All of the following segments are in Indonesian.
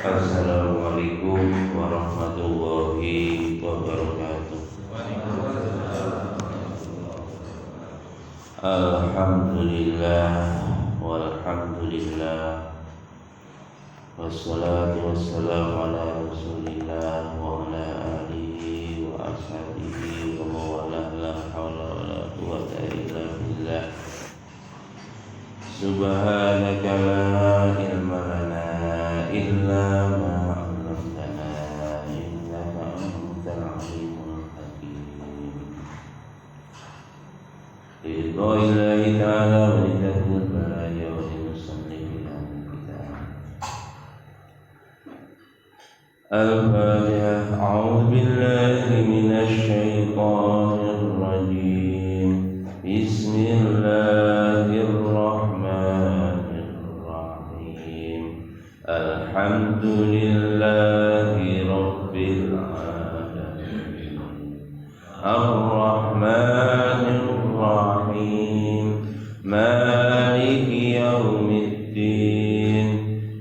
Assalamualaikum warahmatullahi wabarakatuh. Alhamdulillah walhamdulillah wassalatu wassalamu ala rasulillah wa ala alihi wa ashabihi wa mawalah, la hawla wa la quwwata illa billah. Subhanaka la ilma lana illa ma 'allamtana innaka antal alimul hakim. Billahi ta'ala wa lidahul baraya wa limusannifil kitab. Al-Fatihah. A'udzu billahi minasy syaithanir rajim. Bismillahirrahmanirrahim. Alhamdulillahi rabbil alamin. Ar-Rahmanir Rahim. Maliki yaumiddin.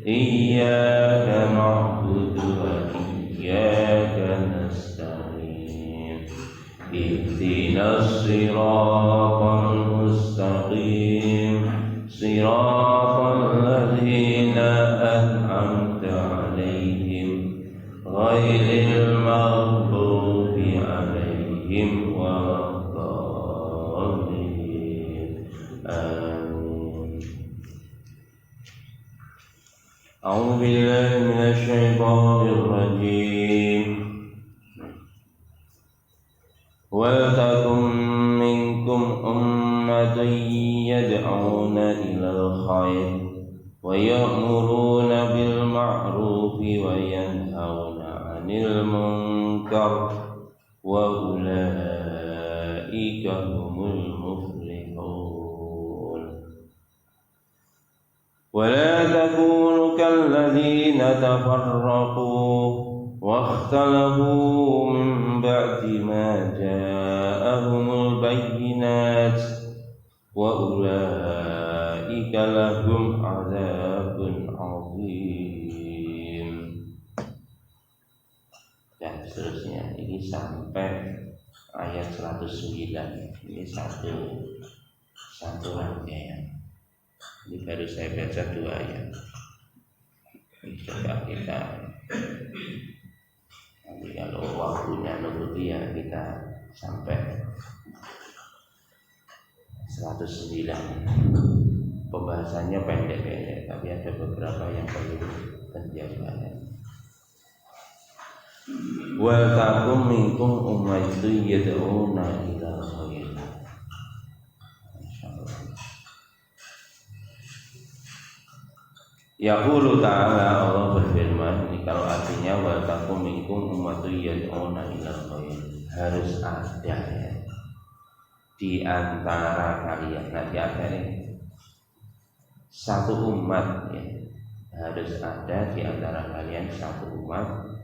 Iyyaka na'budu wa iyyaka nasta'in. Ihdinas siratal mustaqim. Siratal ladzina an'amta 'alaihim ghairil maghdubi 'alaihim waladdallin. Amin. A'udzu billahi minasy syaithanir rajim. Wal takum minkum ummatun yad'una ilal khair wa ya'muruna bil ma'rufi wa yanhauna 'anil munkar wa ulaika humul muflihun. Wa la takunu kalladzina tafarraqu واختلفوا من بعد ما جاءهم البينات وأولئك لهم عذاب عظيم. Dan seterusnya ini sampai ayat 109. Ini satu rangkaian. Ini baru saya baca 2 ayat. Ini coba kita, nanti kalau waktunya nuruti ya kita sampai 109. Pembahasannya pendek-pendek, tapi ada beberapa yang perlu penjelasan. Wa takum minkum ummatun yad'una ila khair. Yaqulu ta'ala, Allah berfirman, ini kalau artinya wa takum minkum ummatun yad'una ila khair, harus ada ya di antara kalian. Nah, di antara satu umat ya, harus ada di antara kalian satu umat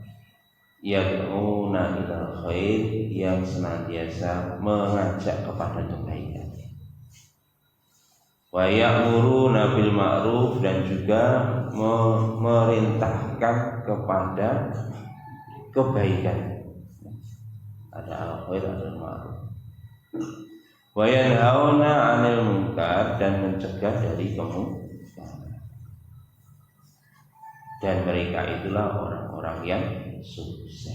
yad'una ila khair, yang senantiasa mengajak kepada kebaikan. Wa ya'muruna bil ma'ruf, dan juga memerintahkan kepada kebaikan. Ada al-khair, ada al-ma'ruf. Wa yanhauna 'anil munkar, dan mencegah dari kemungkaran. Dan mereka itulah orang-orang yang sukses.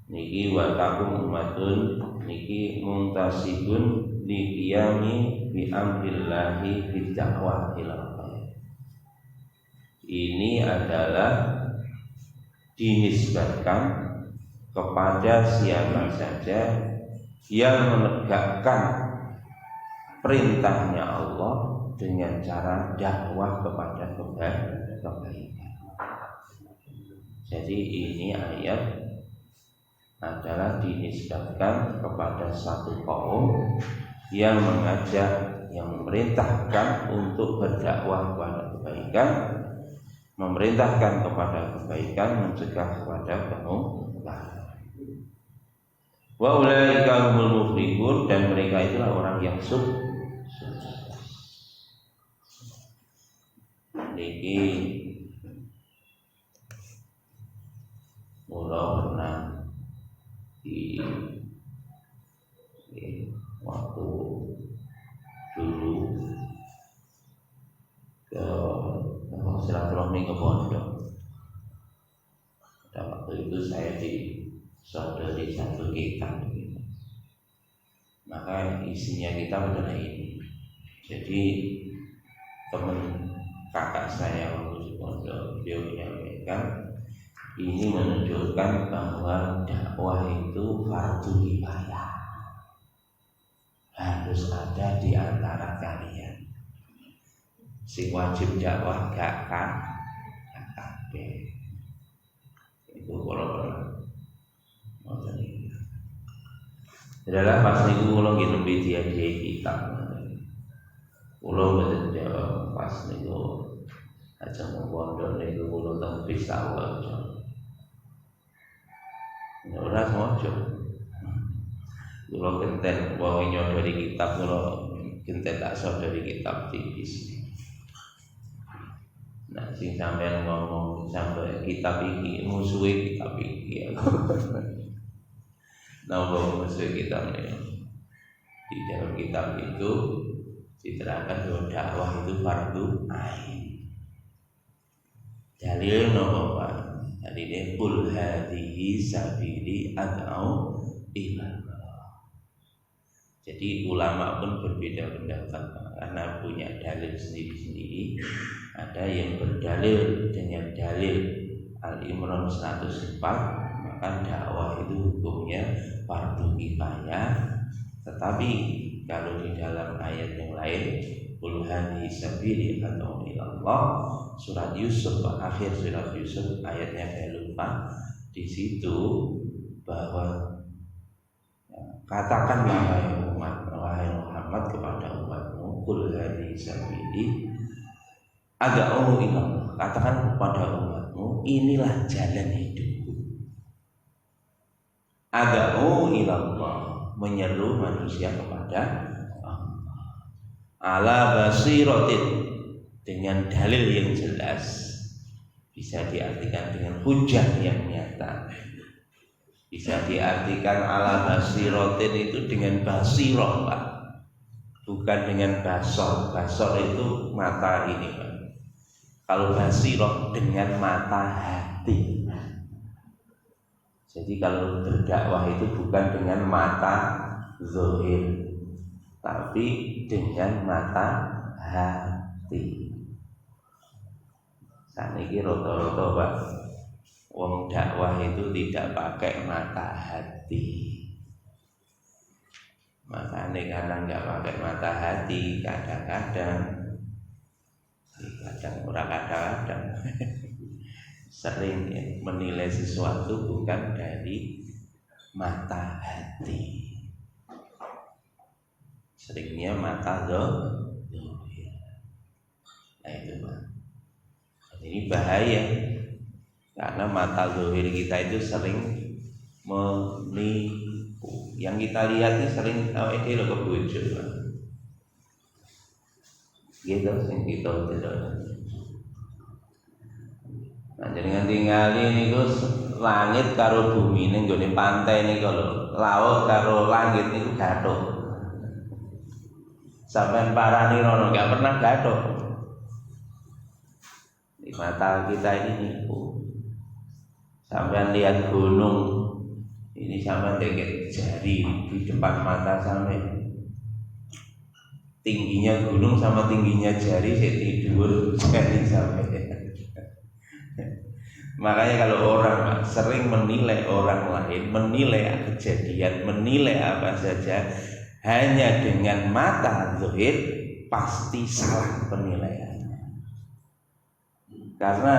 Niki wa takum ummatun, niki muntasibun liqiyami bi amrillahi bidda'wah ila khair. Ini adalah dinisbatkan kepada siapa saja yang menegakkan perintahnya Allah dengan cara dakwah kepada kebaikan. Jadi ini ayat adalah dinisbatkan kepada satu kaum yang mengajak, yang memerintahkan untuk berdakwah kepada kebaikan, memerintahkan kepada kebaikan, mencegah kepada kemungkaran. Wa ulaika humul muflihun, dan mereka itulah orang yang sukses. Niki ning ke pondok. Pada waktu itu saya disodori satu kitab gitu. Maka isinya kitab adalah ini. Jadi teman kakak saya waktu di pondok dia menyampaikan ini menunjukkan bahwa dakwah itu fardu kifayah, harus ada di antara kalian. Si wajib dakwah gak kabeh. Itu kalau mau jadi. Adalah pas niku kula nggih nembe diadai kitab. Kula mboten jawab pas niku aja pondok niku kula teng bisa wae. Ora sengaja. Kula genten wong nyodori kitab kula genten tak sodori kitab tipis. Nah, sing sampean ngomong sampai kitab iki musuhe kitab iki. Napa musuhe kitab ini? Di dalam kitab itu diterangkan bahwa dakwah itu fardu ain. Dalil napa Pak? Dalile qul hadhihi sabili ad'u ila Allah. Jadi ulama pun berbeda pendapat karena punya dalil sendiri-sendiri. Ada yang berdalil dengan dalil Al-Imran 104, maka dakwah itu hukumnya fardu kifayah. Tetapi kalau di dalam ayat yang lain qul hadhihi sabili ad'u ila Allah, surat Yusuf, akhir surat Yusuf ayatnya saya lupa, di situ bahwa katakanlah wahai Muhammad kepada umatmu, qul hadhihi sabili ad'u ila Allah, katakan kepada umatmu inilah jalan hidupku. Ad'u ila Allah, menyeru manusia kepada Allah ala basiratin, dengan dalil yang jelas, bisa diartikan dengan hujah yang nyata, bisa diartikan ala basiratin itu dengan basirah Pak, bukan dengan basor. Basor itu mata ini Pak. Kalau basirah dengan mata hati. Jadi kalau berdakwah itu bukan dengan mata zahir, tapi dengan mata hati. Saniki rata-rata Pak, wong dakwah itu tidak pakai mata hati. Makanya karena nggak pakai mata hati, kadang-kadang sering menilai sesuatu bukan dari mata hati, seringnya mata zahir. Nah itu Pak. Ini bahaya karena mata zahir kita itu sering menipu. Yang kita lihat ini sering awake dhewe kebojo. Gitu sing kita tidak. Nah, jenengan tingali niku langit karo bumi ning nggone pantai niku lho. Laut karo langit niku gathuk. Sampeyan parani rono enggak pernah gathuk. Di mata kita ini nipu. Sampai lihat gunung, ini sampai deket jari di depan mata sampai. Tingginya gunung sama tingginya jari saya tidur jari sampai. Makanya kalau orang sering menilai orang lain, menilai kejadian, menilai apa saja hanya dengan mata zahir, pasti salah penilaian. Karena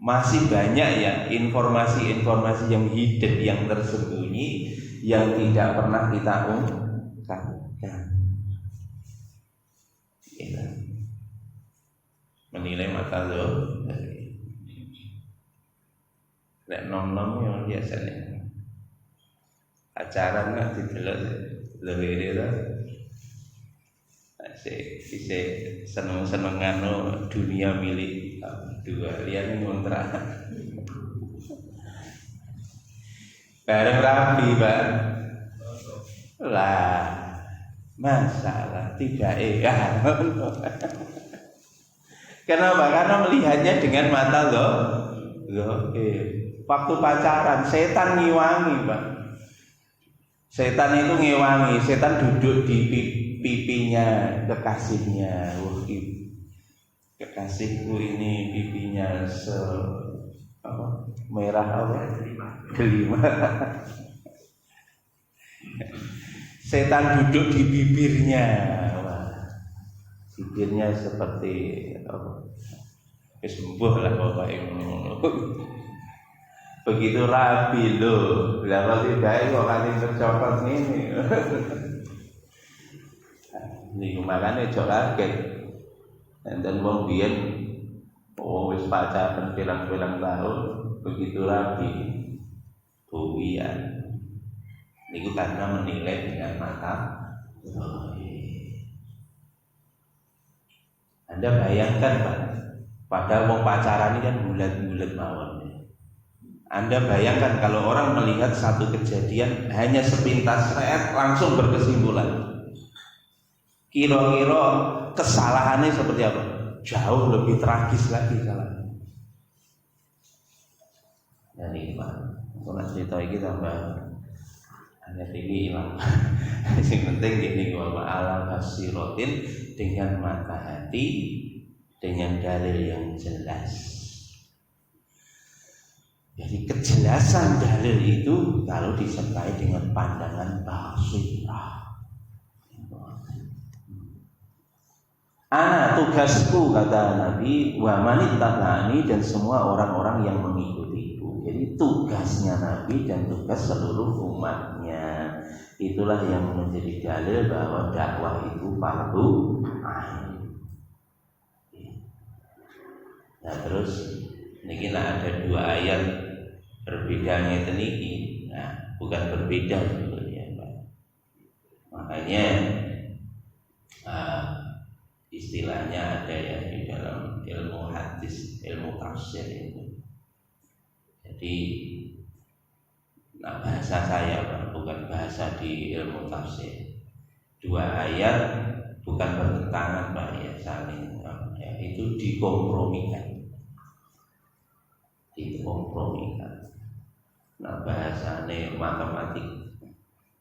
masih banyak ya informasi-informasi yang hidden, yang tersembunyi, yang tidak pernah kita ungkapkan. Ya. Menilai mata lo, nek nom-nom yang biasanya acara nggak didelok lebih lah. Bisa seneng-senengan dunia milik dua lian ngontrak bareng rapi Pak lah masalah tidak Kenapa? Karena melihatnya dengan mata loh. Waktu pacaran setan ngiwangi, Pak. Setan itu ngiwangi, setan duduk di pipinya kekasihnya. Kekasihku ini pipinya merah delima. Setan duduk di bibirnya. Bibirnya seperti sembuh lah Bapak Ibu. Begitu rapi loh. Lah tidak kok kali tercopot ini. Niku makane aja kaget. Dan wong biyen wis pacaran pirang-pirang tahun begitu rapi buwian. Niku karena menilai dengan mata. Anda bayangkan Pak, pada wong pacaran ini kan bulat-bulat mawon. Anda bayangkan kalau orang melihat satu kejadian hanya sepintas langsung berkesimpulan. Kira-kira kesalahannya seperti apa? Jauh lebih tragis lagi salahnya. Dan ini Pak, kalau cerita ini tambah hanya ini hilang. Yang penting gini bahwa alam basirotin dengan mata hati, dengan dalil yang jelas. Jadi kejelasan dalil itu kalau disertai dengan pandangan basirah. Ana tugasku kata Nabi wa manittaba'ani dan semua orang-orang yang mengikutiku. Jadi tugasnya Nabi dan tugas seluruh umatnya. Itulah yang menjadi dalil bahwa dakwah itu fardu ain. Nah terus ini ada dua ayat berbedanya teniki. Nah bukan berbeda sebetulnya Pak. Makanya istilahnya ada ya di dalam ilmu hadis, ilmu tafsir itu. Jadi bahasa saya Pak, bukan bahasa di ilmu tafsir. Dua ayat bukan bertentangan Pak ya, saling ya, itu dikompromikan. Nah bahasanya matematik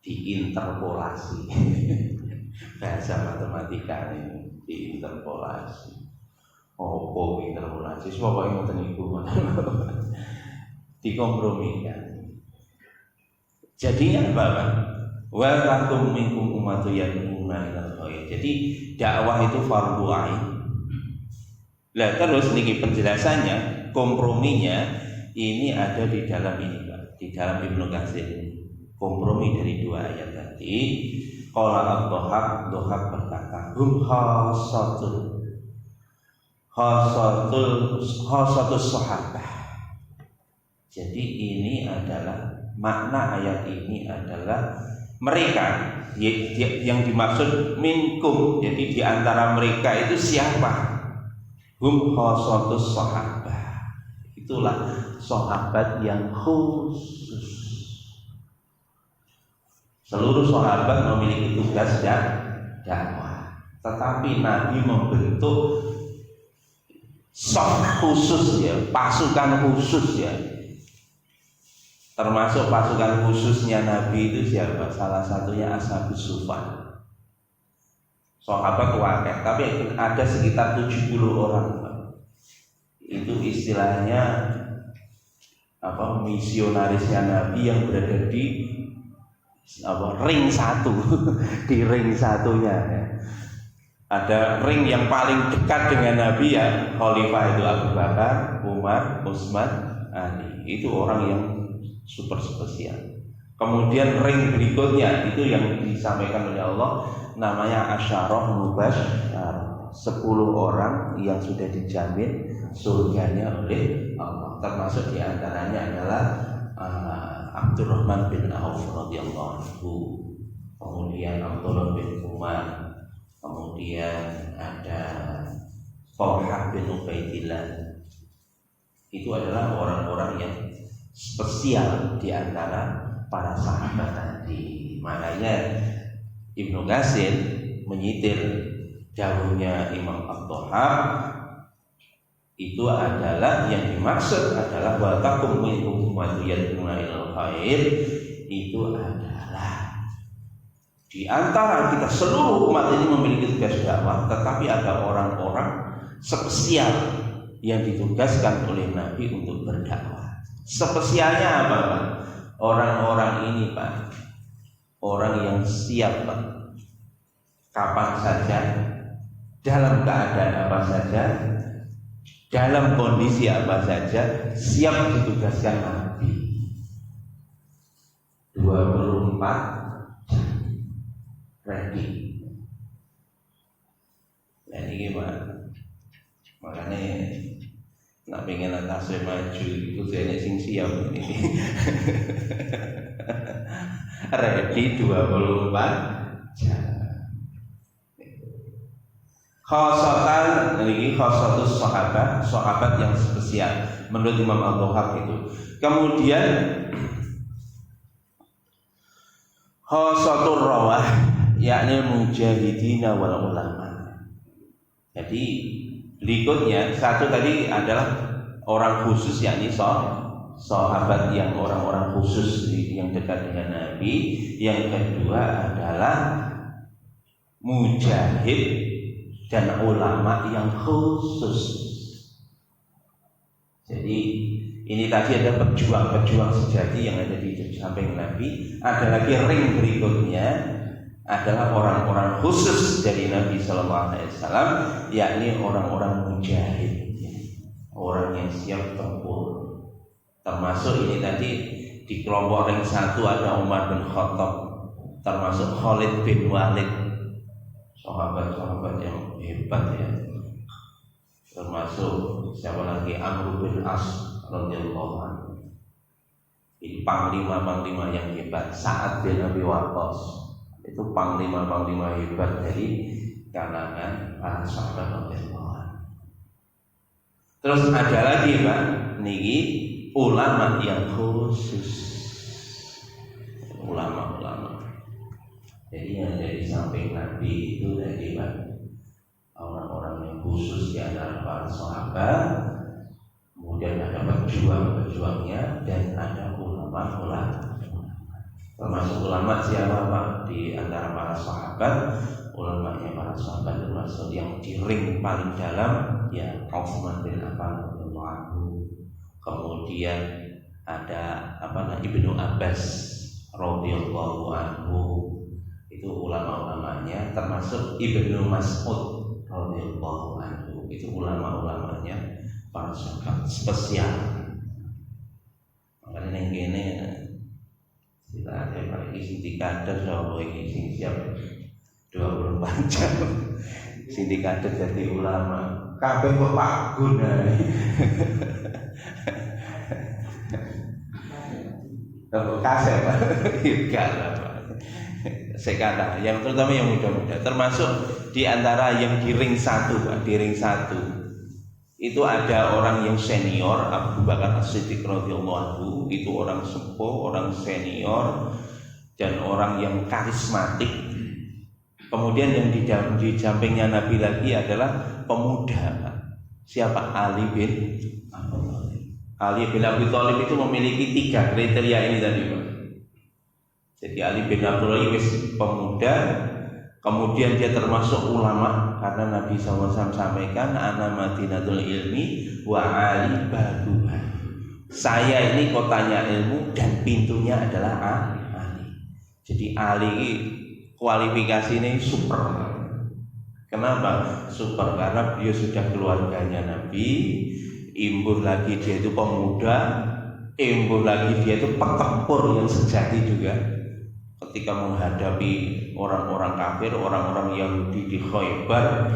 diinterpolasi. Bahasa matematika ini diinterpolasi. Oh, interpolasi. Sebab yang ngoten niku dikompromikan. Jadinya apa Pak? Wa takum minkum ummatu yad'una ilal khair. Jadi dakwah itu fardu ain. Lah terus niki penjelasannya, komprominya ini ada di dalam ini Pak, di dalam Ibnu Katsir. Kompromi dari dua ayat tadi. Qala ad-Dhahhak berkata, hum khasatus sahabah. Jadi ini adalah makna ayat ini adalah mereka yang dimaksud minkum. Jadi di antara mereka itu siapa? Hum khasatus sahabah. Itulah sahabat yang khusus. Seluruh sahabat memiliki tugas dan dakwah, tetapi Nabi membentuk saf khusus ya, pasukan khusus ya. Termasuk pasukan khususnya Nabi itu siapa? Salah satunya Ashabus Suffah. Sahabat wakil, tapi ada sekitar 70 orang. Itu istilahnya misionarisnya Nabi yang berada di ring satu. Di ring satunya ya. Ada ring yang paling dekat dengan Nabi ya, khalifah itu Abu Bakar, Umar, Utsman, Ali. Itu orang yang super spesial. Kemudian ring berikutnya itu yang disampaikan oleh Allah namanya Asyarah Mubasysyarah, 10 orang yang sudah dijamin surganya oleh Allah. Termasuk diantaranya adalah Abdurrahman bin Auf radhiyallahu anhu, kemudian Abdullah bin Umar, kemudian ada Thalhah bin Ubaidillah. Itu adalah orang-orang yang spesial di antara para sahabat tadi. Makanya Ibnu Katsir menyitir dawuhnya Imam Ad-Dhahhak, itu adalah yang dimaksud adalah wa takum minkum ummatun yad'una ilal khair, itu adalah di antara kita seluruh umat ini memiliki tugas dakwah, tetapi ada orang-orang spesial yang ditugaskan oleh Nabi untuk berdakwah. Spesialnya apa, Pak? Orang-orang ini, Pak, orang yang siap, Pak, kapan saja, dalam keadaan apa saja, dalam kondisi apa saja, siap ditugaskan Nabi. 24 ready. Nah ini Pak, makanya nak pengen taslim maju itu saya sing siap ini. Ready 24 jam. Khosatan ini khosatus sahabat yang spesial menurut Imam Al-Bukhari itu. Kemudian khosatur rawah yakni mujahidina wal ulama. Jadi berikutnya satu tadi adalah orang khusus yakni sahabat yang orang-orang khusus yang dekat dengan Nabi. Yang kedua adalah mujahid dan ulama yang khusus. Jadi ini tadi ada pejuang-pejuang sejati yang ada di samping Nabi. Ada lagi ring berikutnya adalah orang-orang khusus dari Nabi Sallallahu Alaihi Wasallam, yakni orang-orang mujahid, orang yang siap tempur. Termasuk ini tadi di kelompok ring satu ada Umar bin Khattab, termasuk Khalid bin Walid, sahabat-sahabat yang hebat ya. Termasuk siapa lagi, Amr bin As radhiyallahu anhu. Ini panglima-panglima yang hebat. Sa'ad bin Abi Waqqas itu panglima-panglima hebat dari kalangan para sahabat radhiyallahu anhu. Terus ada lagi Pak, niki ulama yang khusus. Ulama-ulama. Jadi yang dari samping Nabi itu dari orang-orang yang khusus di antara para sahabat, kemudian ada pejuang-pejuangnya, dan ada ulama-ulama. Termasuk ulama siapa Pak? Di antara para sahabat, ulamanya para sahabat termasuk yang di ring paling dalam ya Utsman bin Affan radhiyallahu anhu. Kemudian ada Ibnu Abbas radhiyallahu anhu. Itu ulama-ulamanya, termasuk Ibnu Mas'ud radhiyallahu anhu. Itu ulama-ulamanya para sahabat spesial. Makanya yang gini kita ada lagi sindikader sama ini sing siap 24 jam. Sindikader jadi ulama. Kabeh kok Pak Guna. Kasih Pak. Enggak lah Pak. Sekata yang terutama yang muda-muda, termasuk di antara yang di ring satu Pak, di ring satu itu ada orang yang senior, Abu Bakar As-Siddiq radhiyallahu anhu. Itu orang sepuh, orang senior, dan orang yang karismatik. Kemudian yang di sampingnya Nabi lagi adalah pemuda. Siapa? Ali bin Abi Thalib itu memiliki 3 kriteria ini tadi Pak. Jadi Ali bin Abi Thalib pemuda, kemudian dia termasuk ulama karena Nabi SAW sampaikan ana madinatul ilmi wa ali babuha. Saya ini kotanya ilmu dan pintunya adalah Ali. Jadi Ali kualifikasi ini super. Kenapa? Super karena beliau sudah keluarganya Nabi, imbuh lagi dia itu pemuda, imbuh lagi dia itu petempur yang sejati juga. Ketika menghadapi orang-orang kafir, orang-orang Yahudi di Khaybar,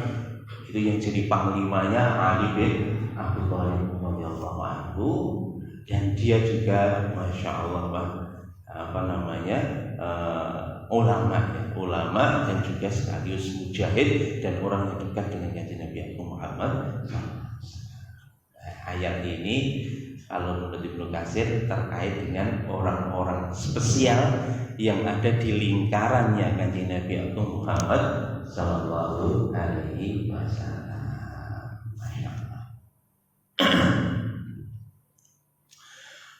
itu yang jadi panglimanya Ali bin Abi Thalib radhiyallahu anhu, dan dia juga masya Allah ulama dan juga sekaligus mujahid dan orang yang dekat dengan kanjeng Nabi Muhammad. Ayat ini kalau menurut Ibnu Katsir terkait dengan orang-orang spesial yang ada di lingkarannya kanjeng Nabi Muhammad sallallahu alaihi wasallam.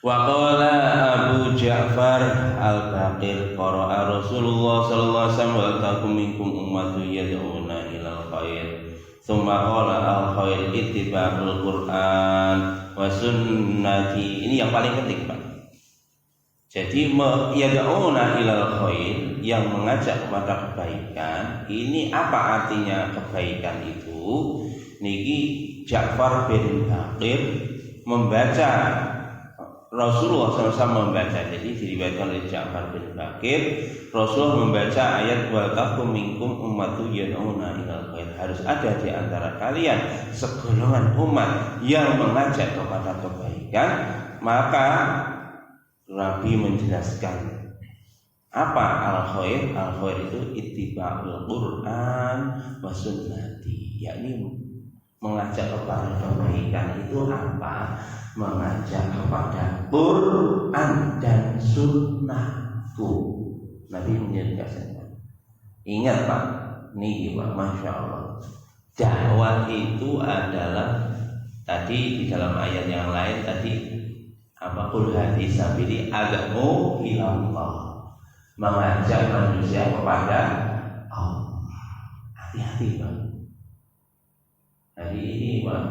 Wa qala Abu Ja'far Al-Baqir qara'a Rasulullah sallallahu alaihi wasallam wa takum minkum ummatun yad'una ilal khair. Tsumma qala al-khair ittiba'ul Qur'an wa sunnati. Ini yang paling penting, Pak. Jadi yad'una ilal khair, yang mengajak kepada kebaikan. Ini apa artinya kebaikan itu? Niki Ja'far bin Baqir membaca, Rasulullah SAW membaca. Jadi diriwayatkan oleh Ja'far bin Baqir, Rasulullah membaca ayat wa takum minkum ummatun yad'una ilal khair. Harus ada di antara kalian segolongan umat yang mengajak kepada kebaikan. Maka Nabi menjelaskan apa al-khair. Al-khair itu ittiba'ul Qur'an wa sunnati, yakni mengajak kepada kebaikan itu apa? Mengajak kepada Quran dan sunnahku. Nabi menyebutkan. Ingat Pak, nih Pak, Masya Allah. Dakwah itu adalah tadi di dalam ayat yang lain tadi apa? Qul hadhihi sabili ad'u ila Allah. Mengajak manusia kepada Allah. Hati-hati Pak. Hari ini Pak,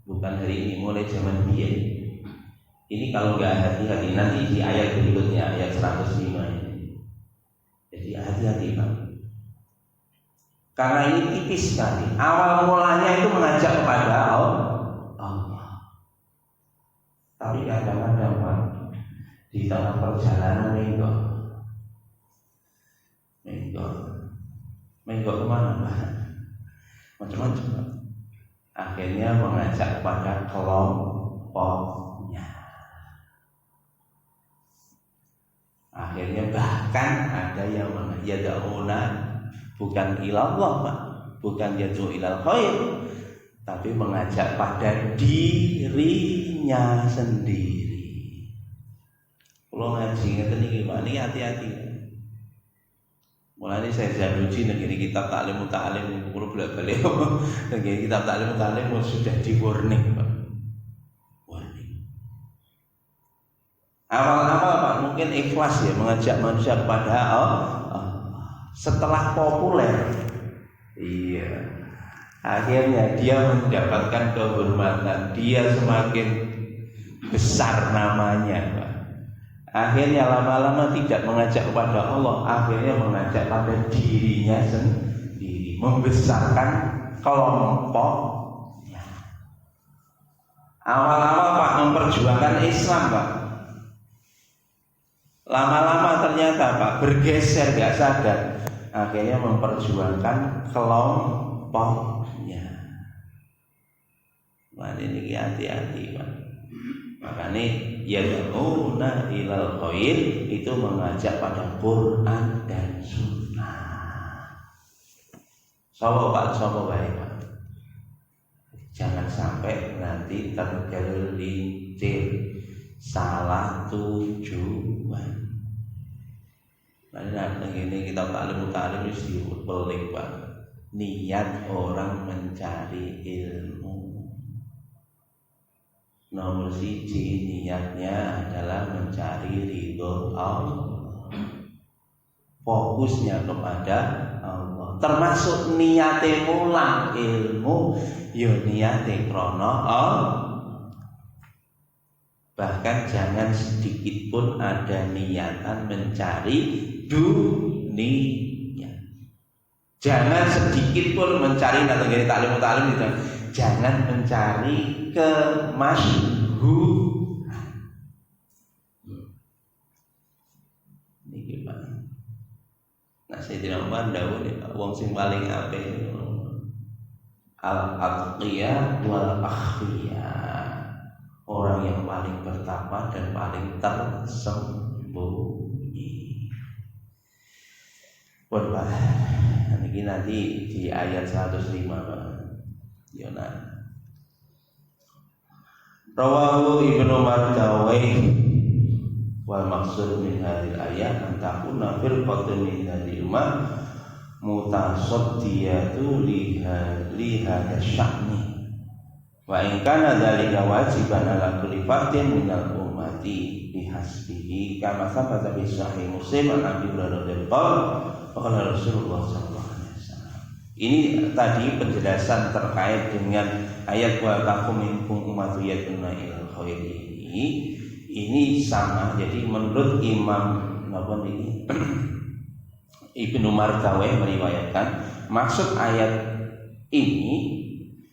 bukan hari ini, mulai zaman dia. Ini kalau nggak hati-hati nanti di ayat berikutnya, ayat 105 ini. Jadi hati-hati Pak. Karena ini tipis sekali. Awal mulanya itu mengajak kepada Allah. Tapi kadang-kadang Pak, di tengah perjalanan menggok kemana Pak? Macam-macam Pak. Akhirnya mengajak kepada kelompoknya. Akhirnya bahkan ada yang yad'una bukan ilallah Pak, bukan yad'u ilal khair, tapi mengajak pada dirinya sendiri. Kalau ngaji ngeten iki Pak, ini hati-hati. Mulai saya jaluji negeri kitab taklim muta'alim kulo bolak-balik. Negeri kitab taklim muta'alim sudah di warning Pak. Warning. Awal-awal Pak mungkin ikhlas ya mengajak manusia kepada Allah. Setelah populer, iya, akhirnya dia mendapatkan kehormatan, dia semakin besar namanya Pak. Akhirnya lama-lama tidak mengajak kepada Allah, akhirnya mengajak pada dirinya sendiri, membesarkan kelompoknya. Awal-awal Pak memperjuangkan Islam Pak, lama-lama ternyata Pak bergeser gak sadar, akhirnya memperjuangkan kelompoknya. Nah ini hati-hati Pak. Makanya yad'una ilal khair itu mengajak pada Quran dan Sunnah. Sapa baik Pak. Jangan sampai nanti tergelincir salah tujuan. Nah ini kita taklim mesti pelik Pak. Niat orang mencari ilmu. Nomor 1 niatnya adalah mencari ridho Allah. Fokusnya kepada Allah. Termasuk niate mulang ilmu, yo niate krana Allah. Bahkan jangan sedikit pun ada niatan mencari dunia. Jangan sedikit pun mencari nanti taklim itu. Jangan mencari kemasyhuran. Niki Pak. Nah saya tidak mandau nih wong sing paling apik al-atqiya wal akhfiya. Orang yang paling bertakwa dan paling tersembunyi. Pun Pak, niki nanti di ayat 105 Pak. Yona. Rawahu Ibnu Mardawai wal maksud min hadhil ayat an takuna firqatun min hadhil ummah mutasaddiyatu li hadha sya'ni wa in kana dzalika wajiban ala kulli fardin minal ummati ummati bihasbihi kama sabata fi sahih Muslim an Abi Hurairah radhiyallahu anhu Rasulullah sallallahu alaihi wasallam. Ini tadi penjelasan terkait dengan ayat wa takum minkum ummatun yad'una ilal khair ini sama. Jadi menurut Imam Nawawi Ibnu Mardawai meriwayatkan maksud ayat ini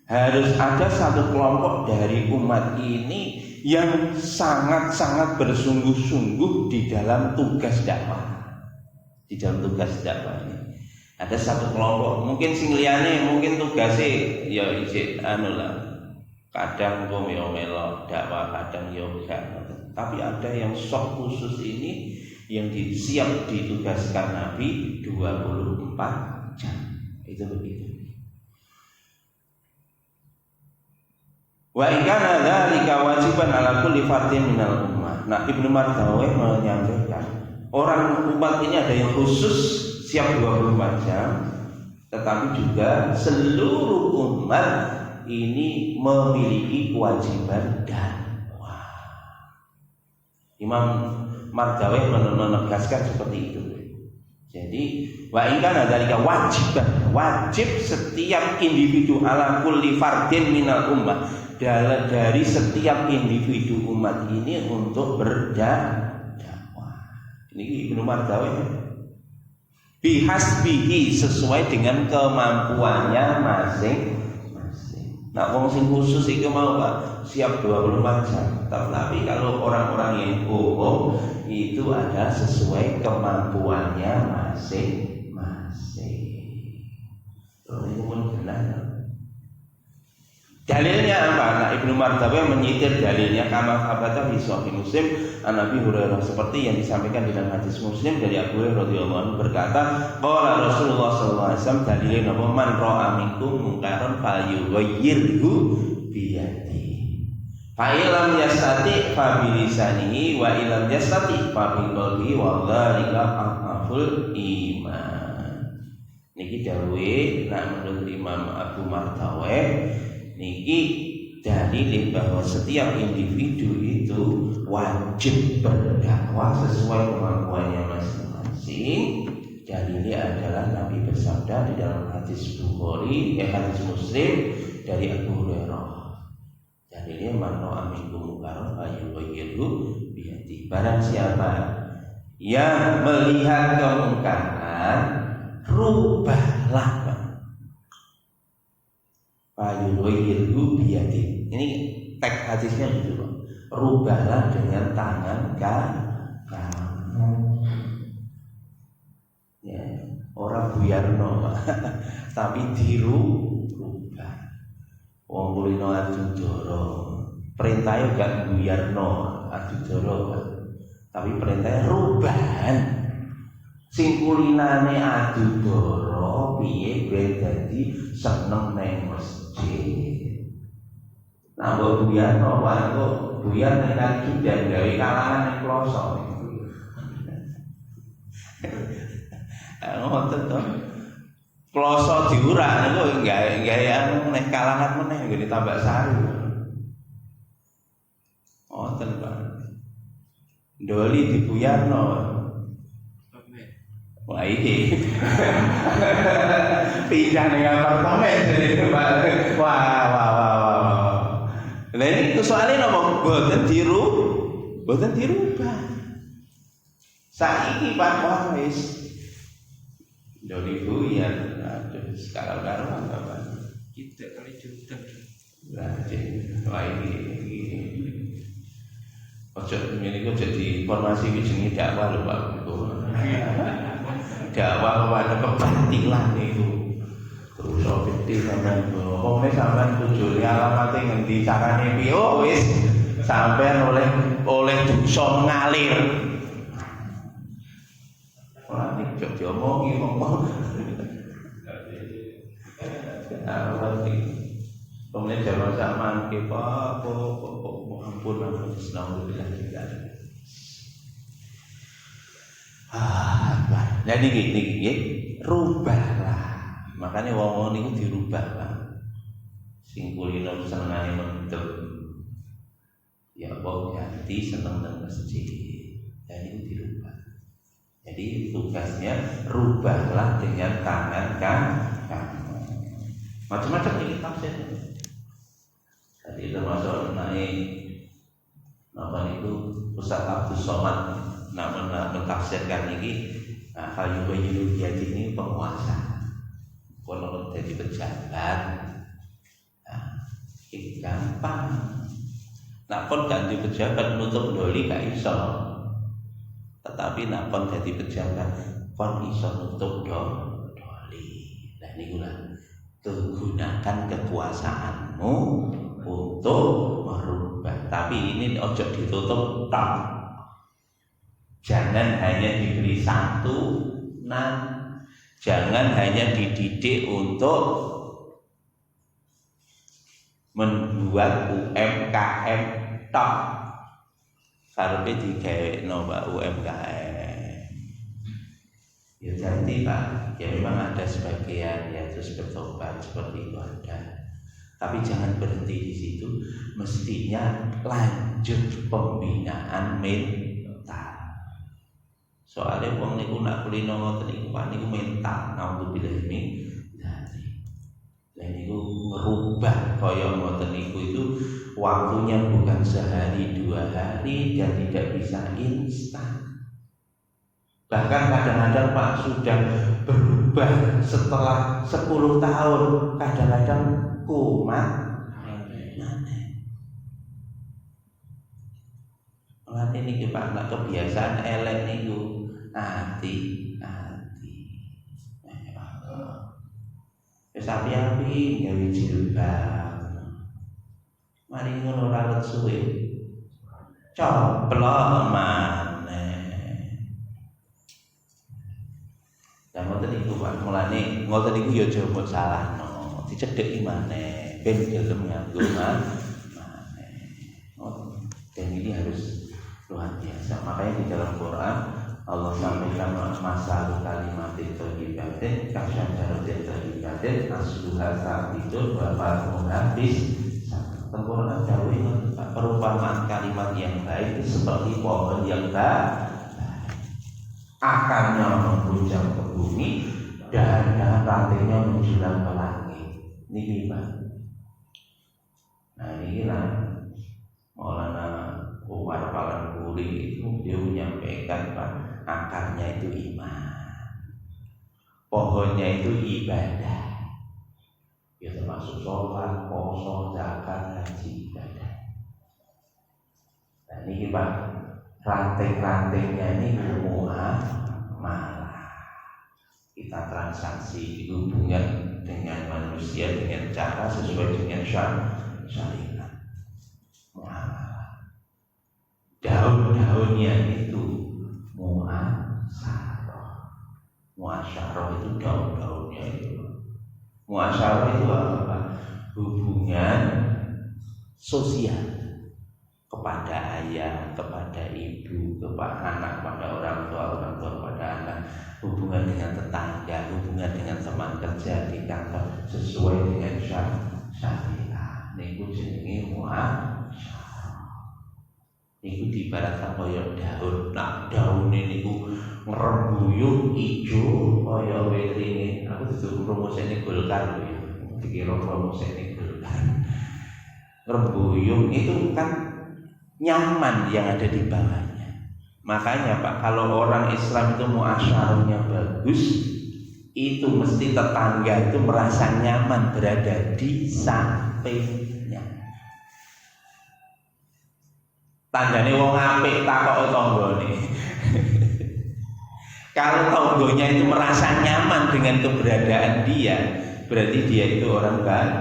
harus ada satu kelompok dari umat ini yang sangat-sangat bersungguh-sungguh di dalam tugas dakwah. Di dalam tugas dakwah ini ada satu kelompok, mungkin sing liyane mungkin tugasnya ya ijek anu lah. Kadang wong yo melok dakwah, kadang yo gak. Tapi ada yang sok khusus ini yang siap ditugaskan Nabi 24 jam. Itu begitu. Wa in kana dzalika wajiban ala kulli fardin minal ummah. Nah, Ibnu Mardawai menyampaikan, orang umat ini ada yang khusus siap 24 jam, tetapi juga seluruh umat ini memiliki kewajiban dakwah. Imam Mardawai menegaskan seperti itu. Jadi wa in kana dzalika wajiban, wajib setiap individu ala kulli fardin minal ummah, dari setiap individu umat ini untuk berdakwah. Ini Ibnu Mardawai bihasbihi, sesuai dengan kemampuannya masing-masing. Nah, wong sing khusus itu mau Pak siap 24 jam. Tapi kalau orang-orang yang bohong itu ada sesuai kemampuannya masing-masing. Ini pun benar. Dalilnya apa? Nah, Ibnu Mardawai menyitir dalilnya kama sabata fi sahih Muslim an Abi Hurairah, seperti yang disampaikan dalam hadis Muslim dari Abu Hurairah radhiyallahu anhu berkata, qala Rasulullah sallallahu alaihi wasallam, dalilnya apa? Man ra'a minkum munkaran falyughayyirhu bi yadihi. Fa illam yastati fa bi lisanihi wa illam yastati fa bi qalbihi wa dzalika afdalul iman. Niki dawuhe nak menurut Imam Abu Mardawai niki dalil bahwa setiap individu itu wajib berdakwah sesuai kemampuannya masing-masing. Dalilnya adalah Nabi bersabda di dalam hadis Bukhari, hadis Muslim dari Abu Hurairah. Dalilnya man ra'a minkum munkaran falyughayyirhu biyadihi. Barang siapa yang melihat kemungkaran, rubahlah. Falyughayyirhu biyadihi. Ini teks hadisnya gitu, Pak. Rubahlah dengan tangan kamu. Ya, orang buyarno, tapi dirubah. Wong kulino adudara. Perintahnya gak buyarno, adudara, tapi perintahnya rubahan. Sing kulinane adudara piye ben dadi seneng nang masjid. Nah, mbok buyarno wae kok buyar nek kaki dan gawe kalangan ning kloso. Ngoten to. Kloso diurak niku gawe anu nek kalangan meneh ngene Tambak Sari. Ngoten, Pak. Ndoli dibuyarno. Wah iki pindah ning apartemen jadi Pak. Wah. Lah ini soalnya nopo boten dirubah. Saiki Pak wis ndoli buyar. Aduh, sekarang apa? Kita kali juta. Wah ini. Ojo ngene kok jadi informasi iki jenenge dakwah lho Pak. Dakwah kepada kebatilan itu. Terus gede sampean pokoke sampean tujuane alamate ngendi carane piye wis sampean oleh dosa ngalir. Ora nek jok diomongi ngomong. Kemudian zaman zaman kita ampun Bismillah. Jadi gini, rubahlah. Makanya wong niku dirubah, Pak. Sing kulino senengane mendem. ya Allah ganti seneng nang masjid. Dan itu dirubah. Jadi tugasnya rubahlah dengan tangan kamu. Macam-macam ini tafsirnya. Tadi termasuk naik nama itu Ustaz Abdul Somad mentafsirkan ini hal yubayyiru jadi ini penguasa. Kalau jadi pejabat, itu gampang. Nak pun ganti pejabat nutup doli gak iso. Tetapi nak pun jadi pejabat pun iso nutup doli. Nah ini gula gunakan kekuasaanmu untuk merubah. Tapi ini ojo ditutup tak. Jangan hanya diberi santunan, jangan hanya dididik untuk membuat UMKM tok. Karepe digawekno Pak UMKM. Ya jadi Pak, ya memang ada sebagian ya terus bertobat seperti itu ada. Tapi jangan berhenti di situ, mestinya lanjut pembinaan mental. Soalnya wong niku nak kulino ngoten niku Pak niku mental, naudzubillah ini. Dan niku merubah kaya ngoten niku itu waktunya bukan sehari 2 hari dan tidak bisa instan. Bahkan kadang-kadang Pak sudah berubah setelah 10 tahun, kadang-kadang kumat. Mulane niki Pak nak kebiasaan elek niku hati. Wis api-api gawe jilbab. Mari ngono ora suwe. Coplok maneh. Lah ngoten niku Pak, mulane ngoten niku ya aja mbok salahno. Dicedheki maneh ben gelem nganggo maneh. Dan ini harus luar biasa. Makanya di dalam Quran Allah sampaikan masalah kalimat thayyibatin kasyajaratin thayyibatin asluha sabitun wa far'uha habis. Quran jauh perumpamaan kalimat yang baik itu seperti pohon yang baik, akarnya menghujam ke bumi dan rantainya menjulang ke langit. Ini gimana? Nah ini lah Maulana Umar Palangpuri itu dia menyampaikan Pak, akarnya itu iman, pohonnya itu ibadah. Ya termasuk sholat, puasa, zakat, haji, ibadah. Nah ini Pak, ranting-rantingnya ini muamalah. Kita transaksi hubungan dengan manusia dengan cara sesuai dengan syariat. Muamalah. Daun-daunnya itu muasyarah. Muasyarah itu daun-daunnya itu. Muasyarah itu apa? Hubungan sosial kepada ayah, kepada ibu, kepada anak, kepada orang tua kepada anak, hubungan dengan tetangga, hubungan dengan teman kerja di kantor sesuai dengan syariat. Niku jenenge muasyarah. Niku diibaratkan kaya daun. Nah, daun niku ngrembuyung ijo kaya wetine. Aku dituku promosine Golkar lho ya. Dikira promosine Golkar. Ngrembuyung itu kan nyaman yang ada di bawahnya. Makanya Pak, kalau orang Islam itu muasyarahnya bagus, itu mesti tetangga itu merasa nyaman berada di sampingnya. Tanggane wong apik takok tanggane. Kalau tanggonya itu merasa nyaman dengan keberadaan dia, berarti dia itu orang baik.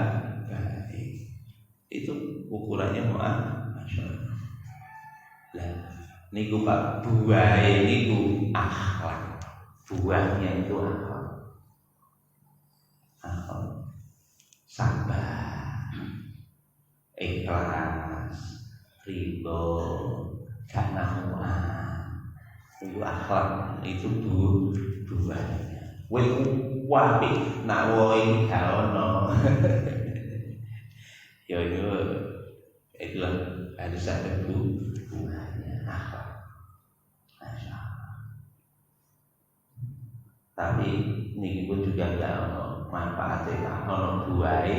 Itu ukurannya muasyarah. Lah niku Pak, buahe niku akhlak. Buahnya itu akhlak. Sabar, ikhlas, ridho, gak namuan. Itu akhlak, itu buahnya. Wapi nak woi gak ono. Ya itulah harus ada buahnya akhlak. Masya Allah. Tapi ini pun juga nggak ono manfaatnya, ono buahnya,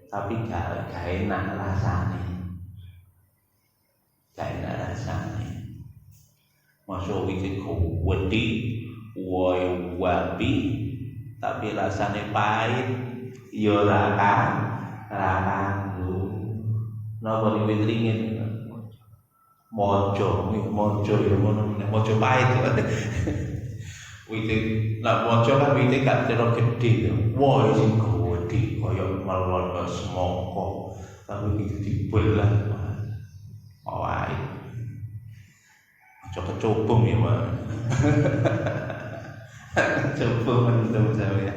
tapi gak enak rasanya, gak enak rasanya. Masuk wiki wedi, wabi, tapi rasanya pahit, yo rakan. Napa iki ringin? Mojo ya ngono, mojo pahit. Wite nak mojo kan wite gak terlalu gede. Wah, sing gede kaya melon semoko. Tapi itu dibelah. Awake. Aja kecobong ya, Pak. Kecobong teman saya.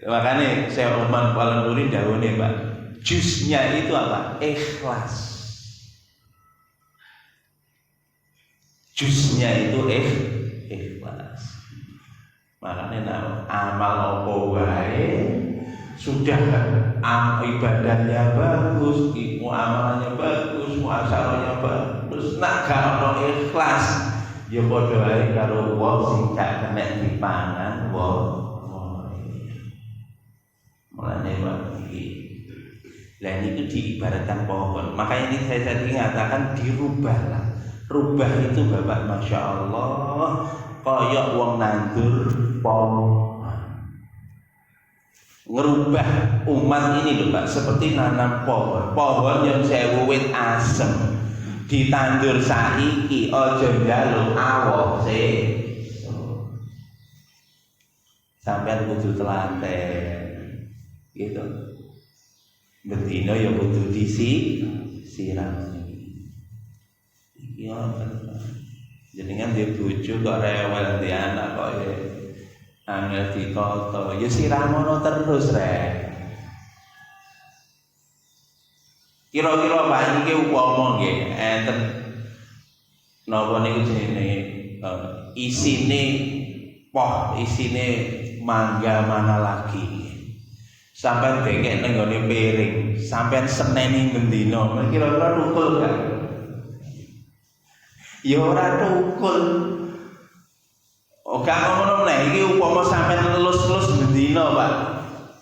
Makanya saya Umar Palanturi dahulu Pak, jusnya itu apa? Ikhlas. Jusnya itu ikhlas. Makanya amal apa wae sudah ibadahnya bagus, amalannya bagus, muasalahnya bagus, nak gak ono ikhlas, ya padha wae karo wong sing gak kena dipangan wong. Mulanya bagi, dan itu diibaratkan pohon. Makanya ini saya tadi mengatakan dirubahlah. Rubah itu Bapak, Masya Allah, koyok wong nandur pohon. Ngerubah umat ini loh Pak, seperti nanam pohon. Pohon yang saya wit asem, ditandur saiki, ojo njaluk awok sampai kudu telaten. Gitu. Bendino ya butuh siram. Iya kan. Jenengan dia bojo kok rewel di anak kok ya angel ditoto. Ya siramono terus rek. Kira-kira Pak iki upama nggih enten napa niku jenenge isine mangga mana lagi. Sampai dengek nenggone piring, sampai seneni bendino, kira-kira tukul gak? Ya ora tukul. Oh gak ngono meneh, iki upama sampai lulus-lulus bendino Pak.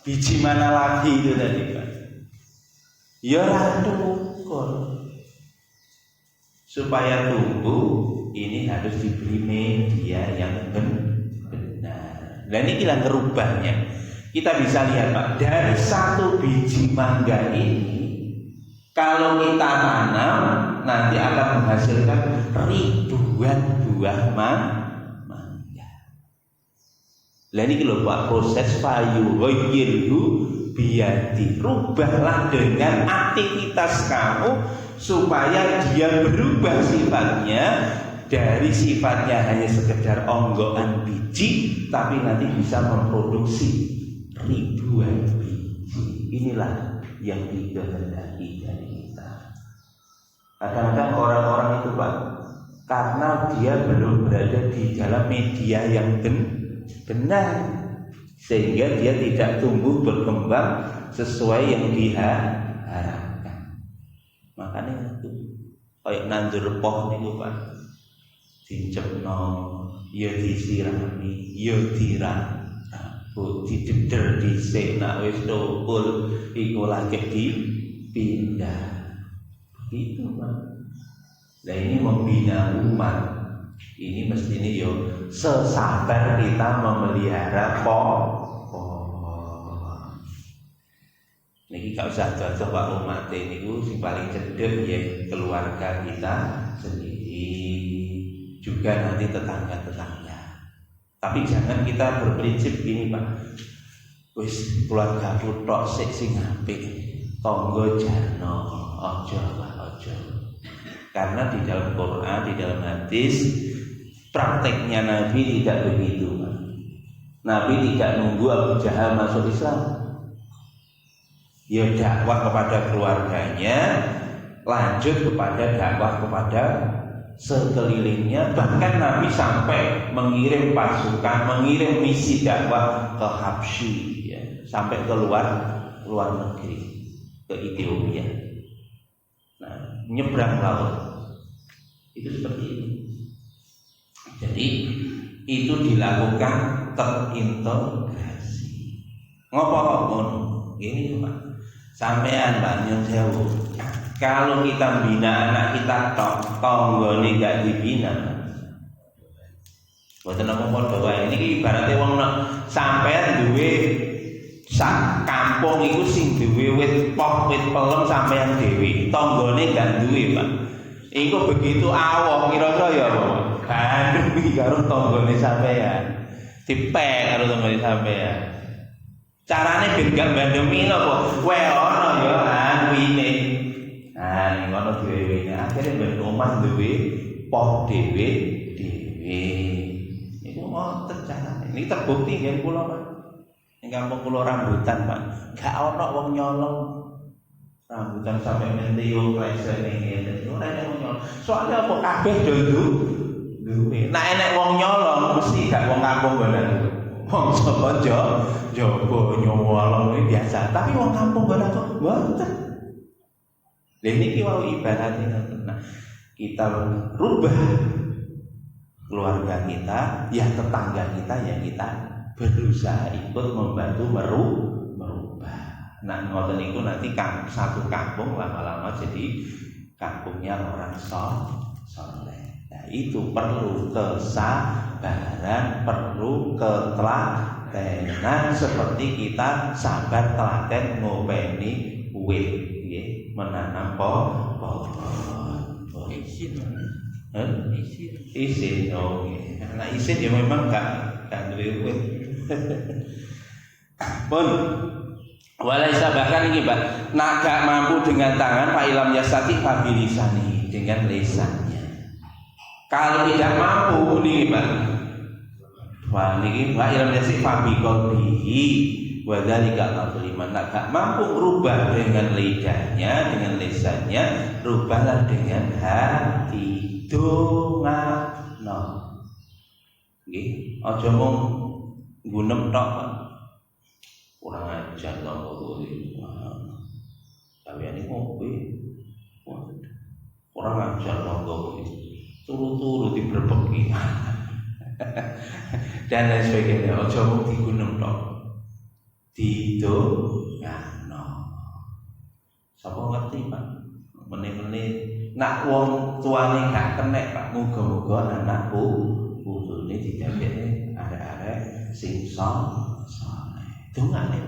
Biji mana lagi itu tadi Pak? Ya ora tukul. Supaya tumbuh, ini harus diberi media yang benar. Dan ini kita ngerubahnya. Kita bisa lihat Pak, dari satu biji mangga ini, kalau kita tanam nanti akan menghasilkan ribuan buah mangga. Lah ini lho Pak, proses fayughayyirhu biyadi. Rubahlah dengan aktivitas kamu supaya dia berubah sifatnya dari sifatnya hanya sekedar onggokan biji, tapi nanti bisa memproduksi ribuan biji. Inilah yang dikehendaki dari kita. Kadang-kadang orang-orang itu Pak, karena dia belum berada di dalam media yang benar, sehingga dia tidak tumbuh berkembang sesuai yang diharapkan. Makanya itu kayak nandur pohon itu Pak, dicepno, ya disirami, ya dirami, dideder dhisik, nak wis tukul iku lagi dipindah. Begitu Pak. Nah ini membina umat. Ini mestinya yo sesabar kita memelihara pohon. Niki gak usah cocok Pak umat ini sing paling cedek ya keluarga kita sendiri, juga nanti tetangga-tetangga. Tapi jangan kita berprinsip gini Pak, wis keluarga tok sing apik, tangga jarno, aja Pak, aja. Karena di dalam Quran, di dalam hadis, prakteknya Nabi tidak begitu Pak. Nabi tidak nunggu Abu Jahal masuk Islam. Ya dakwah kepada keluarganya, lanjut kepada dakwah kepada sekelilingnya. Bahkan Nabi sampai mengirim pasukan, mengirim misi dakwah ke Habsyi, ya, sampai ke luar negeri. ke Ethiopia. Nah, nyebrang laut itu seperti itu. Jadi itu dilakukan terintegrasi. Ngopo kok ngono? Gini Pak. Sampean Pak Nyun Sewu. Kalau kita bina anak kita tonggone gak dibina. Mboten apa-apa wae. Niki ibarate wong sampean duwe sak kampung iku sing duwe wit poh wit pelem sampean dhewe. Tonggone gak duwe, Pak. Iku begitu awoh kira-kira ya apa? Gandeng iki karo tonggone sampean. Dipek karo tonggone sampean. Carane ben gak bandemi napa? Wae ana ya anwine. Nah, ngono dhewe. Akhire ben omah duwe poh dhewe. Niku ngoten carane. Niki terbukti nggih kula, Pak. Ning kampung kula rambutan, Pak. Gak ana wong nyolong rambutan sampai mentio klesen ngene. Ora ana wong nyolong. Soale apa kabeh do duwe. Nek enek wong nyolong mesti gak wong kampung bolan. Wong sapa jowo nyolong iki biasa, tapi wong kampung bolan kok mboten. Lha niki wau ibaratnya nah, kita rubah keluarga kita, ya tetangga kita, ya kita berusaha ikut membantu merubah. Nah, ngoten niku nanti satu kampung lama-lama jadi kampungnya orang soleh. Nah, itu perlu kesabaran, perlu ketelatenan seperti kita sabar telaten ngopeni wit, nggih, menanam pohon. Isin, oh nggih. Nah, isin ya memang gak duwe wit. Pun walaisa bahkan ini Pak, nak gak mampu dengan tangan Pak ilam yasati fabilisani dengan lisannya. Kalau tidak mampu nih Pak, wah niki Pak ilam yasati fabiqalbihi wa dzalika taqliman. Nak gak mampu rubah dengan lidahnya, dengan lisannya, rubahlah dengan hati. Dongakno. Nggih, aja mung gunem tok, Pak. Kurang ajar to kuwi. Sampeyan ngopi. Kurang ajar to kuwi. Turu-turu dibrebeki. Dan lain sebagainya. Aja mung digunem tok. Didongakno. Sapa ngerti, Pak? Meneh-meneh nak wong tuane gak kenek Pak, muga-muga anak putune didadekne arek-arek sing saleh. Dongane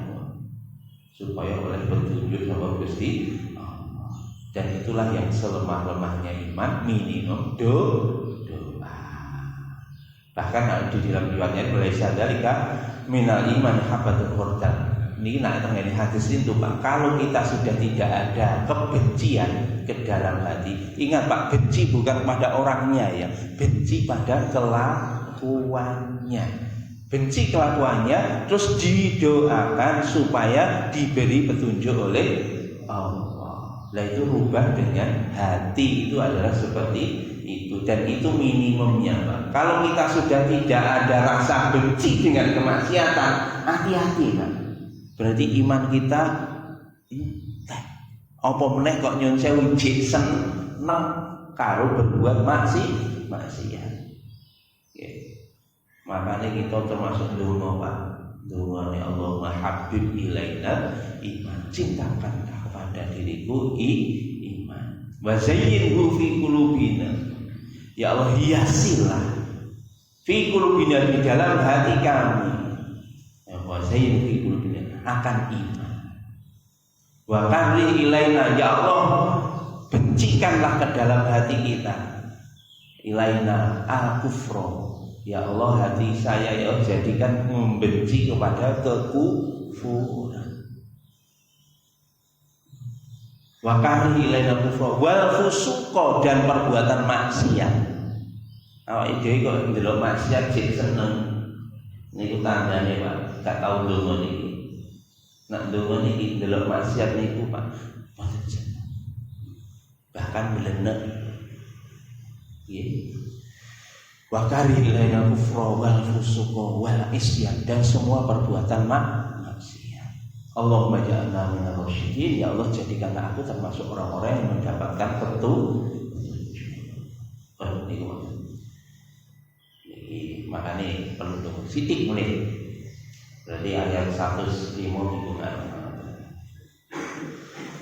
supaya oleh petunjuk sama Gusti Allah. Dan itulah yang selemah-lemahnya iman, minimum doa. Bahkan di dalam riwayatnya mulai sadalika minal iman habatul khardal. Ini nak tengene hadis itu Pak. Kalau kita sudah tidak ada kebencian ke dalam hati, ingat Pak, benci bukan pada orangnya ya, benci pada kelakuannya. Benci kelakuannya, terus didoakan supaya diberi petunjuk oleh Allah. Nah itu rubah dengan hati, itu adalah seperti itu, dan itu minimumnya Pak. Kalau kita sudah tidak ada rasa benci dengan kemaksiatan, hati-hati Pak. Berarti iman kita apa meneh kok nyun sewu jek seneng karo berbuat maksiat. Nggih. Makanya kita termasuk donga Pak. Dongane Allahumma habib ilaina iman. Cintakan kepada diriku iman. Wa zayyinhu fi qulubina. Ya Allah hiasilah fi qulubina, di dalam hati kami. Ya wa zayyinhu fi qulubina akan iman. Wa karri ilaina, ya Allah bencikanlah ke dalam hati kita ilaina al-kufra, ya Allah hati saya ya jadikan membenci kepada kekufuran. Wa karri ilaina kufra wal fusuqa, dan perbuatan maksiat. Awake dhewe kok ndelok maksiat jek seneng, niku tandane Pak gak tau ndonga niki. Nak ndonga niki ndelok maksiat niku Pak, mboten seneng. Bahkan belenek. Nggih. Wa karihil kufra wal fusuqa wal isyan, dan semua perbuatan maksiat. Allahumma ja'alna minal rasyidin, ya Allah jadikanlah aku termasuk orang-orang yang mendapatkan petunjuk. Makanya perlu tunggu sidik mulai. Berarti ayat 105 hubungan.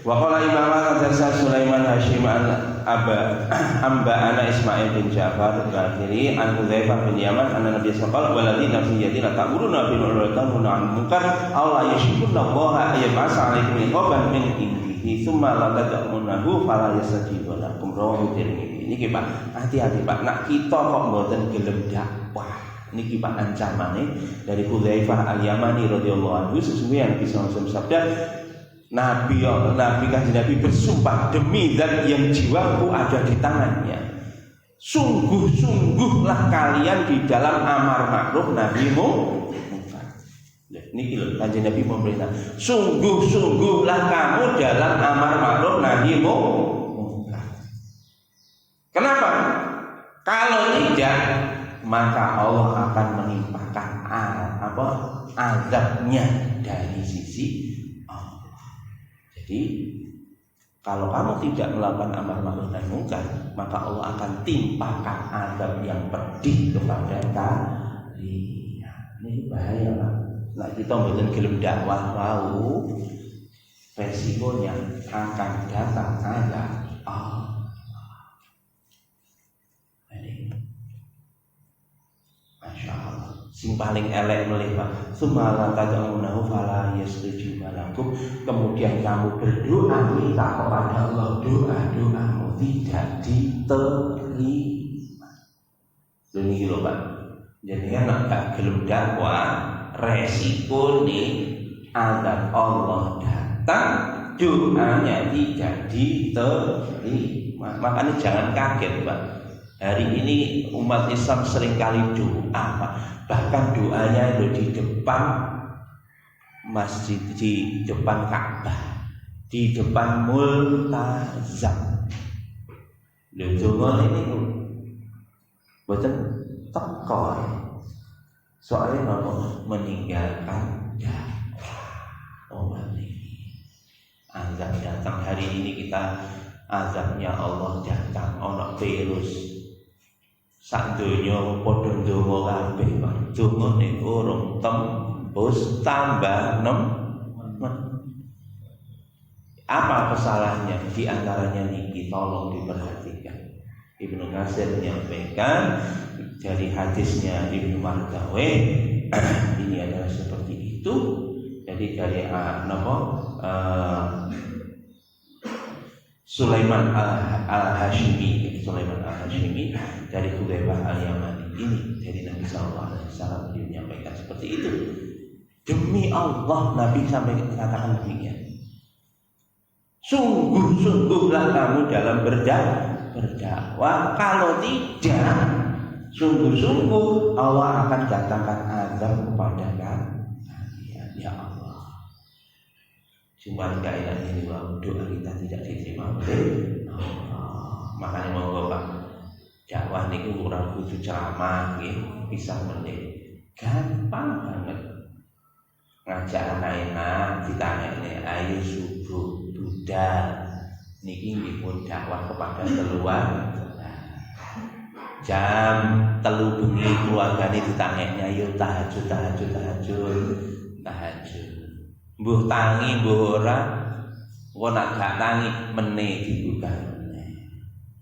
Wa qala Imam Al-Hasan Sulaiman Hashim Amba ana Ismail bin Ja'far al-Akhiri an Hudzaifah bin Yaman anna Nabiy sallallahu alaihi wasallam waladzi nafsi yadina ta'muruna bil ma'ruf wa tanhauna 'anil munkar aw la yashkuruna Allah yab'asa 'alaikum iqaban min indihi tsumma la tad'unahu fala yastajibu lakum rawahu Tirmidzi. Niki Pak, hati-hati Pak, nak kita kok mboten gelem dakwah. Niki Pak ancamane dari Hudzaifah al-Yamani radhiyallahu anhu sesuai yang bisa sabda Nabi Kanjeng Nabi bersumpah demi zat yang jiwaku ada di tangannya. Sungguh-sungguhlah kalian di dalam amar ma'ruf nahi munkar. Niki lho Kanjeng Nabi memerintah. Sungguh-sungguhlah kamu dalam amar ma'ruf nahi munkar. Kenapa? Kalau tidak maka Allah akan menimpakan azabnya dari sisi Allah. Jadi kalau kamu tidak melakukan amar ma'ruf nahi munkar, maka Allah akan timpakan azab yang pedih kepada kalian. Ini bahaya Pak. Nah kita mboten gelem dakwah mau resikonya akan datang azab Allah. Masya Allah. Sing paling elek melih Pak. Sumala tad'unahu fala yastajibu lakum. Kemudian kamu berdoa minta kepada Allah, doa-doamu tidak diterima. Ini lho Pak. Jadi kan gak gelem dakwah, resiko nih azab Allah datang, doanya tidak diterima. Makanya jangan kaget Pak. Hari ini umat Islam seringkali doa, bahkan doanya itu di depan masjid, di depan Ka'bah, di depan multazam. Donga ini boten teko. Soalnya mau meninggalkan dakwah ini. Azab datang hari ini kita azabnya Allah datang ono virus. Sak donya padha ndonga kabeh, donga ning urung tembus tambah apa kesalahannya? Di antaranya niki tolong diperhatikan. Ibnu Katsir menyampaikan dari hadisnya Ibnu Mardaweh ini adalah seperti itu. Jadi dari Sulaiman al-Hashimi dari Hudzaifah al-Yamani ini dari Nabi sallallahu alaihi wasallam menyampaikan seperti itu. Demi Allah Nabi sampai katakan demikian. Sungguh-sungguhlah kamu dalam berdakwah. Kalau tidak, sungguh-sungguh Allah akan datangkan azab kepada kalian. Ya Allah. Cuma kaitan ini bahwa doa kita tidak diterima oleh Allah. Makanya mau Bapak dakwah niku ora kudu ceramah nggih, bisa menit. Gampang banget. Ngajak anak-anak ditanyane ayo subuh budal niki dipun dakwah kepada keluarga. Jam 3 bengi keluargane ditanyane ayo tahajud. Mbuh tangi mbuh ora, engko nak gak tangi meneh dibuka meneh.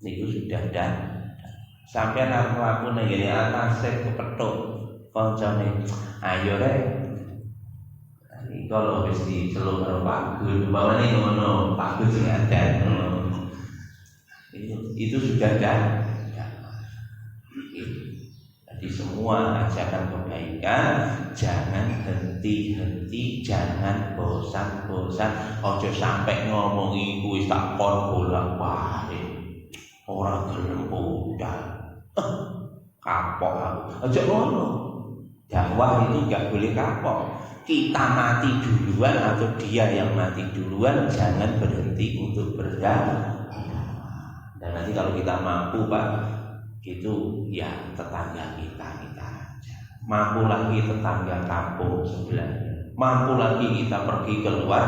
Niku sudah dah. Sampeyan arep mlaku nang ngene atase kepethuk kancane. Ayo rek. Iki kalau wis diceluk karo Pak Gus, umpamane ngono, Pak Gus sing adan ngono. Itu sudah dah. Jadi semua ajakan kebaikan jangan henti-henti, jangan bosan-bosan. Ojo sampai ngomongi kuwi tak kon bolak-balik. Ora gelem budal. Kapok aku. Aja ngono. Dakwah itu enggak boleh kapok. Kita mati duluan atau dia yang mati duluan, jangan berhenti untuk berdakwah. Dan nanti kalau kita mampu Pak, itu ya tetangga kita aja. Mampu lagi tetangga kampung sebelahnya. mampu lagi kita pergi ke luar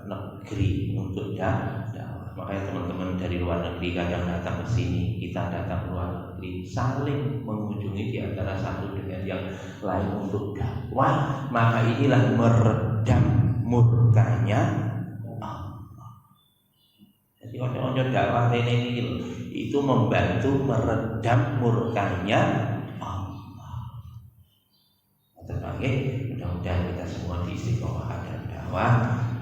negeri untuk dakwah. Makanya teman-teman dari luar negeri kadang datang ke sini, kita datang ke luar negeri, saling mengunjungi di antara satu dengan yang lain untuk dakwah. Maka inilah meredam murkanya Allah. Jadi orang-orang dakwah ini itu membantu meredam murkanya Allah. Oke, mudah-mudahan kita semua diistiqomah dan dakwah.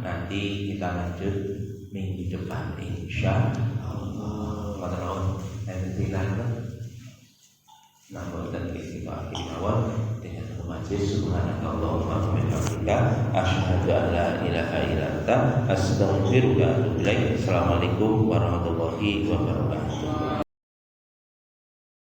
Nanti kita lanjut minggu depan insya Allah. Matur namun dan kita akhir awal dengan majlis subhanakallahumma wa bihamdika asyhadu an la ilaha illa anta astaghfiruka wa atubu ilaik. Assalamualaikum warahmatullahi wabarakatuh.